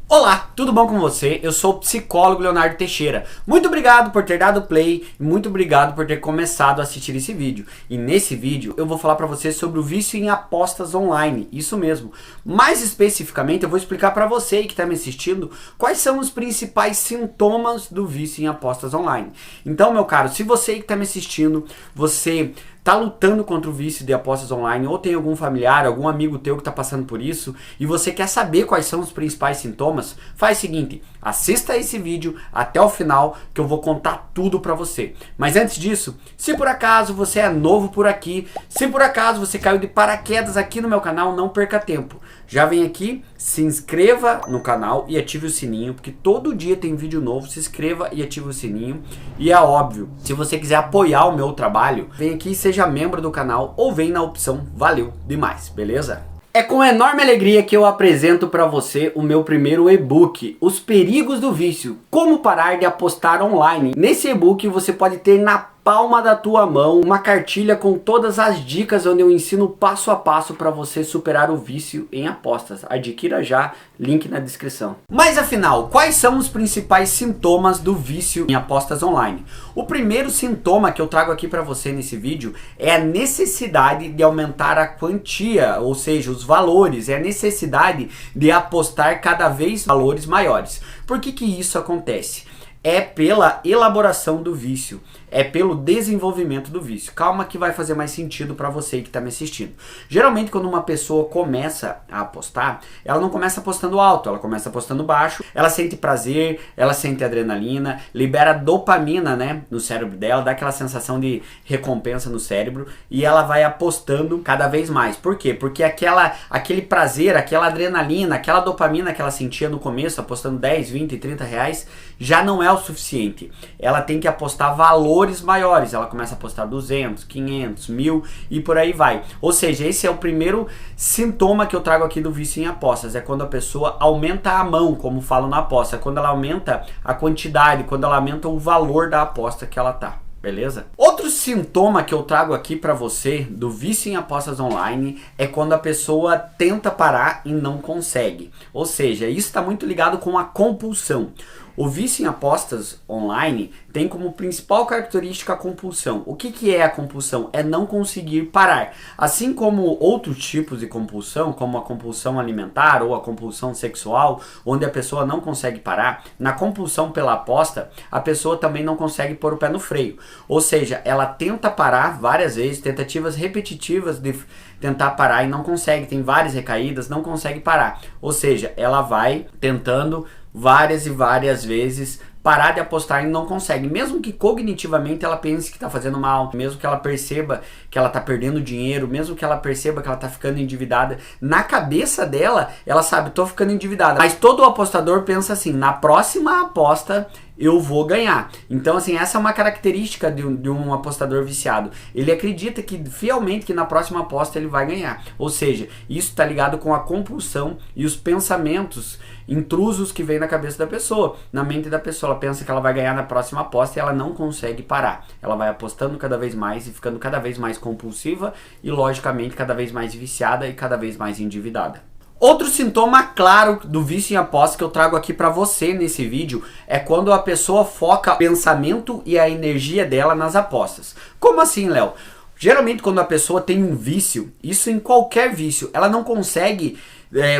Olá, tudo bom com você? Eu sou o psicólogo Leonardo Teixeira. Muito obrigado por ter dado play e muito obrigado por ter começado a assistir esse vídeo. E nesse vídeo eu vou falar para você sobre o vício em apostas online, isso mesmo. Mais especificamente eu vou explicar para você que está me assistindo quais são os principais sintomas do vício em apostas online. Então, meu caro, se você que está me assistindo, você tá lutando contra o vício de apostas online ou tem algum familiar, algum amigo teu que tá passando por isso e você quer saber quais são os principais sintomas, faz o seguinte, assista esse vídeo até o final que eu vou contar tudo pra você. Mas antes disso, se por acaso você é novo por aqui, se por acaso você caiu de paraquedas aqui no meu canal, não perca tempo. Já vem aqui, se inscreva no canal e ative o sininho, porque todo dia tem vídeo novo, se inscreva e ative o sininho. E é óbvio, se você quiser apoiar o meu trabalho, vem aqui e seja membro do canal ou vem na opção valeu demais, beleza? É com enorme alegria que eu apresento para você o meu primeiro e-book, Os Perigos do Vício, Como Parar de Apostar Online. Nesse e-book você pode ter na palma da tua mão uma cartilha com todas as dicas onde eu ensino passo a passo para você superar o vício em apostas. Adquira já, link na descrição. Mas afinal, quais são os principais sintomas do vício em apostas online? O primeiro sintoma que eu trago aqui para você nesse vídeo é a necessidade de aumentar a quantia, ou seja, os valores, é a necessidade de apostar cada vez valores maiores. Por que isso acontece? É pela elaboração do vício, é pelo desenvolvimento do vício. Calma que vai fazer mais sentido para você que está me assistindo. Geralmente quando uma pessoa começa a apostar, ela não começa apostando alto, ela começa apostando baixo, ela sente prazer, ela sente adrenalina, libera dopamina, né, no cérebro dela, dá aquela sensação de recompensa no cérebro e ela vai apostando cada vez mais. Por quê? Porque aquele prazer, aquela adrenalina, aquela dopamina que ela sentia no começo, apostando 10, 20, 30 reais, já não é o suficiente. Ela tem que apostar valores maiores. Ela começa a apostar 200, 500, 1000 e por aí vai. Ou seja, esse é o primeiro sintoma que eu trago aqui do vício em apostas. É quando a pessoa aumenta a mão, como falam na aposta. Quando ela aumenta a quantidade, quando ela aumenta o valor da aposta que ela tá. Beleza? Outro sintoma que eu trago aqui para você do vício em apostas online é quando a pessoa tenta parar e não consegue. Ou seja, isso está muito ligado com a compulsão. O vício em apostas online tem como principal característica a compulsão. O que é a compulsão? É não conseguir parar. Assim como outros tipos de compulsão, como a compulsão alimentar ou a compulsão sexual, onde a pessoa não consegue parar, na compulsão pela aposta, a pessoa também não consegue pôr o pé no freio. Ou seja, ela tenta parar várias vezes, tentativas repetitivas de tentar parar e não consegue, tem várias recaídas, não consegue parar. Ou seja, ela vai tentando várias e várias vezes parar de apostar e não consegue, mesmo que cognitivamente ela pense que está fazendo mal, mesmo que ela perceba que ela está perdendo dinheiro, mesmo que ela perceba que ela está ficando endividada, na cabeça dela, ela sabe, estou ficando endividada, mas todo apostador pensa assim, na próxima aposta eu vou ganhar. Então assim, essa é uma característica de um apostador viciado. Ele acredita que fielmente que na próxima aposta ele vai ganhar. Ou seja, isso está ligado com a compulsão e os pensamentos intrusos que vem na cabeça da pessoa, na mente da pessoa. Ela pensa que ela vai ganhar na próxima aposta e ela não consegue parar. Ela vai apostando cada vez mais e ficando cada vez mais compulsiva e logicamente cada vez mais viciada e cada vez mais endividada. Outro sintoma claro do vício em apostas que eu trago aqui para você nesse vídeo é quando a pessoa foca o pensamento e a energia dela nas apostas. Como assim, Léo? Geralmente quando a pessoa tem um vício, isso em qualquer vício, ela não consegue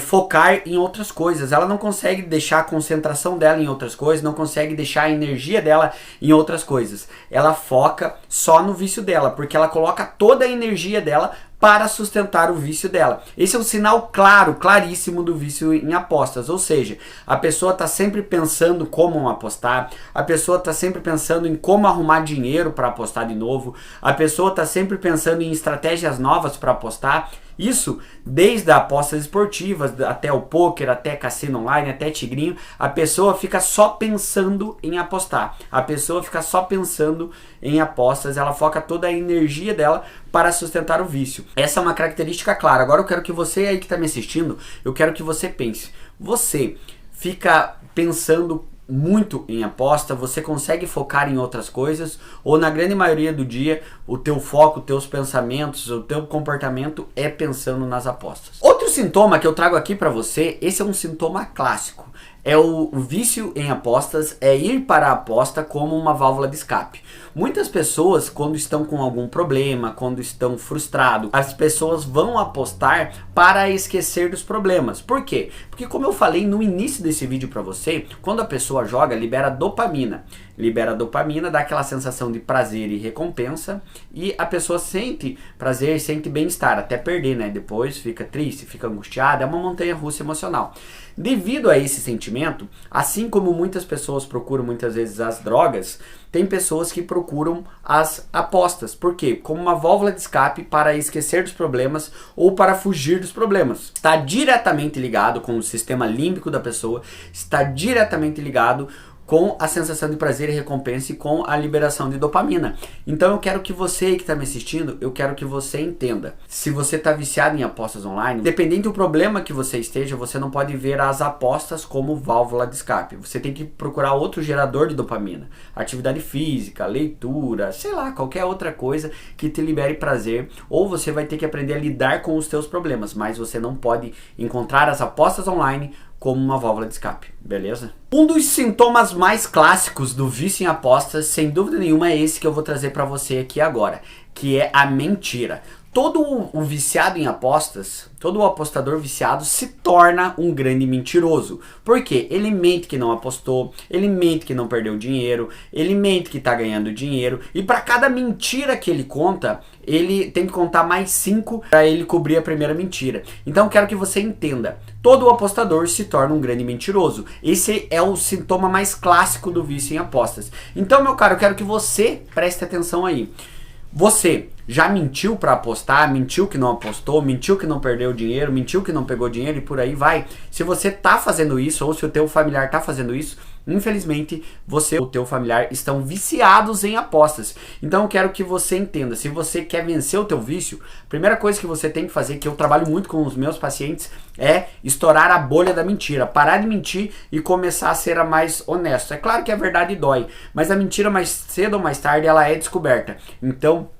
focar em outras coisas, ela não consegue deixar a concentração dela em outras coisas, não consegue deixar a energia dela em outras coisas. Ela foca só no vício dela, porque ela coloca toda a energia dela para sustentar o vício dela. Esse é um sinal claro, claríssimo do vício em apostas, ou seja, a pessoa está sempre pensando como apostar, a pessoa está sempre pensando em como arrumar dinheiro para apostar de novo, a pessoa está sempre pensando em estratégias novas para apostar. Isso desde apostas esportivas até o poker, até cassino online, até tigrinho, a pessoa fica só pensando em apostar. A pessoa fica só pensando em apostas, ela foca toda a energia dela para sustentar o vício. Essa é uma característica clara. Agora eu quero que você aí que está me assistindo, eu quero que você pense. Você fica pensando muito em aposta, você consegue focar em outras coisas, ou na grande maioria do dia o teu foco, os teus pensamentos, o teu comportamento é pensando nas apostas. Outro sintoma que eu trago aqui para você, esse é um sintoma clássico, O vício em apostas é ir para a aposta como uma válvula de escape. Muitas pessoas, quando estão com algum problema, quando estão frustrados, as pessoas vão apostar para esquecer dos problemas. Por quê? Porque, como eu falei no início desse vídeo para você, quando a pessoa joga, libera dopamina. Libera dopamina, dá aquela sensação de prazer e recompensa, e a pessoa sente prazer, sente bem-estar, até perder, né? Depois fica triste, fica angustiada, é uma montanha-russa emocional. Devido a esse sentimento, assim como muitas pessoas procuram muitas vezes as drogas, tem pessoas que procuram as apostas. Por quê? Como uma válvula de escape para esquecer dos problemas ou para fugir dos problemas. Está diretamente ligado com o sistema límbico da pessoa, está diretamente ligado com a sensação de prazer e recompensa e com a liberação de dopamina. Então eu quero que você que está me assistindo, eu quero que você entenda. Se você está viciado em apostas online, dependendo do problema que você esteja, você não pode ver as apostas como válvula de escape. Você tem que procurar outro gerador de dopamina. Atividade física, leitura, sei lá, qualquer outra coisa que te libere prazer. Ou você vai ter que aprender a lidar com os teus problemas, mas você não pode encontrar as apostas online como uma válvula de escape, beleza? Um dos sintomas mais clássicos do vício em apostas, sem dúvida nenhuma, é esse que eu vou trazer para você aqui agora, que é a mentira. Todo o viciado em apostas, todo o apostador viciado se torna um grande mentiroso. Por quê? Ele mente que não apostou, ele mente que não perdeu dinheiro, ele mente que está ganhando dinheiro, e para cada mentira que ele conta, ele tem que contar mais 5 para ele cobrir a primeira mentira. Então quero que você entenda, todo apostador se torna um grande mentiroso. Esse é o sintoma mais clássico do vício em apostas. Então, meu caro, eu quero que você preste atenção aí. Você já mentiu para apostar, mentiu que não apostou, mentiu que não perdeu dinheiro, mentiu que não pegou dinheiro e por aí vai. Se você tá fazendo isso, ou se o teu familiar tá fazendo isso, infelizmente você e o teu familiar estão viciados em apostas. Então eu quero que você entenda, se você quer vencer o teu vício, a primeira coisa que você tem que fazer, que eu trabalho muito com os meus pacientes, é estourar a bolha da mentira, parar de mentir e começar a ser mais honesto. É claro que a verdade dói, mas a mentira mais cedo ou mais tarde ela é descoberta. Então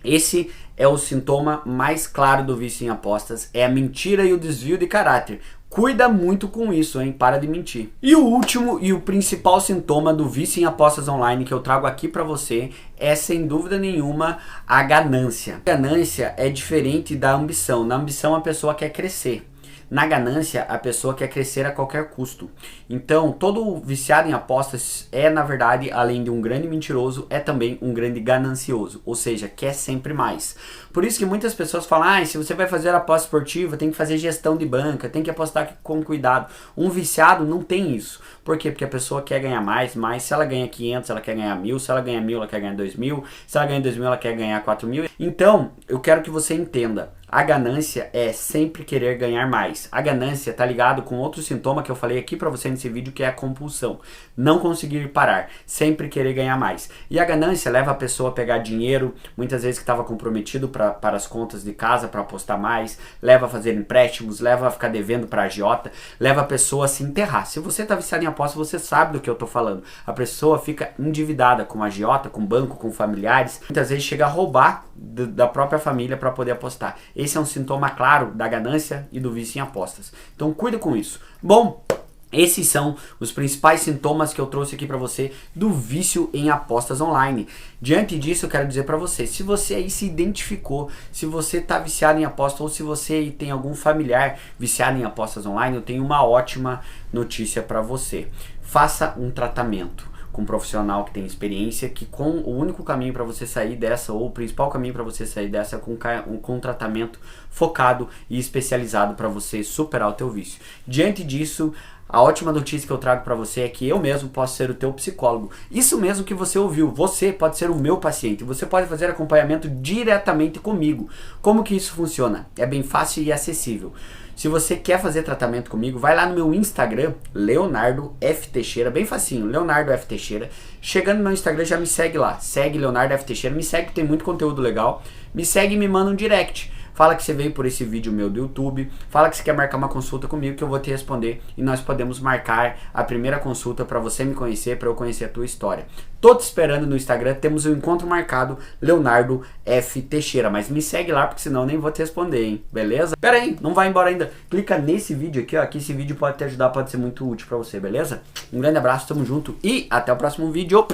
esse é o sintoma mais claro do vício em apostas, é a mentira e o desvio de caráter. Cuida muito com isso, hein? Para de mentir. E o último e o principal sintoma do vício em apostas online que eu trago aqui para você é, sem dúvida nenhuma, a ganância. A ganância é diferente da ambição. Na ambição a pessoa quer crescer. Na ganância, a pessoa quer crescer a qualquer custo. Então, todo viciado em apostas é, na verdade, além de um grande mentiroso, é também um grande ganancioso. Ou seja, quer sempre mais. Por isso que muitas pessoas falam, se você vai fazer aposta esportiva, tem que fazer gestão de banca, tem que apostar com cuidado. Um viciado não tem isso. Por quê? Porque a pessoa quer ganhar mais. Se ela ganha 500, ela quer ganhar 1.000. Se ela ganha 1.000, ela quer ganhar 2.000. Se ela ganha 2.000, ela quer ganhar 4.000. Então, eu quero que você entenda. A ganância é sempre querer ganhar mais. A ganância tá ligado com outro sintoma que eu falei aqui para você nesse vídeo, que é a compulsão. Não conseguir parar, sempre querer ganhar mais. E a ganância leva a pessoa a pegar dinheiro, muitas vezes que estava comprometido para as contas de casa, para apostar mais, leva a fazer empréstimos, leva a ficar devendo para agiota, leva a pessoa a se enterrar. Se você tá viciado em aposta, você sabe do que eu tô falando. A pessoa fica endividada com agiota, com banco, com familiares, muitas vezes chega a roubar da própria família para poder apostar. Esse é um sintoma claro da ganância e do vício em apostas. Então cuida com isso. Bom, esses são os principais sintomas que eu trouxe aqui para você do vício em apostas online. Diante disso, eu quero dizer para você, se você aí se identificou, se você está viciado em apostas ou se você tem algum familiar viciado em apostas online, eu tenho uma ótima notícia para você. Faça um tratamento com um profissional que tem experiência, que com o único caminho para você sair dessa, ou o principal caminho para você sair dessa, é com um tratamento focado e especializado para você superar o teu vício. Diante disso, a ótima notícia que eu trago para você é que eu mesmo posso ser o teu psicólogo. Isso mesmo que você ouviu, você pode ser o meu paciente, você pode fazer acompanhamento diretamente comigo. Como que isso funciona? É bem fácil e acessível. Se você quer fazer tratamento comigo, vai lá no meu Instagram, Leonardo F. Teixeira, bem facinho, Leonardo F. Teixeira. Chegando no meu Instagram, já me segue lá, segue Leonardo F. Teixeira, me segue que tem muito conteúdo legal, me segue e me manda um direct. fala que você veio por esse vídeo meu do YouTube, fala que você quer marcar uma consulta comigo que eu vou te responder e nós podemos marcar a primeira consulta para você me conhecer, para eu conhecer a tua história. Tô te esperando no Instagram, temos um encontro marcado, Leonardo F. Teixeira, mas me segue lá porque senão eu nem vou te responder, hein, beleza? Pera aí, não vai embora ainda, clica nesse vídeo aqui, ó, que esse vídeo pode te ajudar, pode ser muito útil para você, beleza? Um grande abraço, tamo junto e até o próximo vídeo.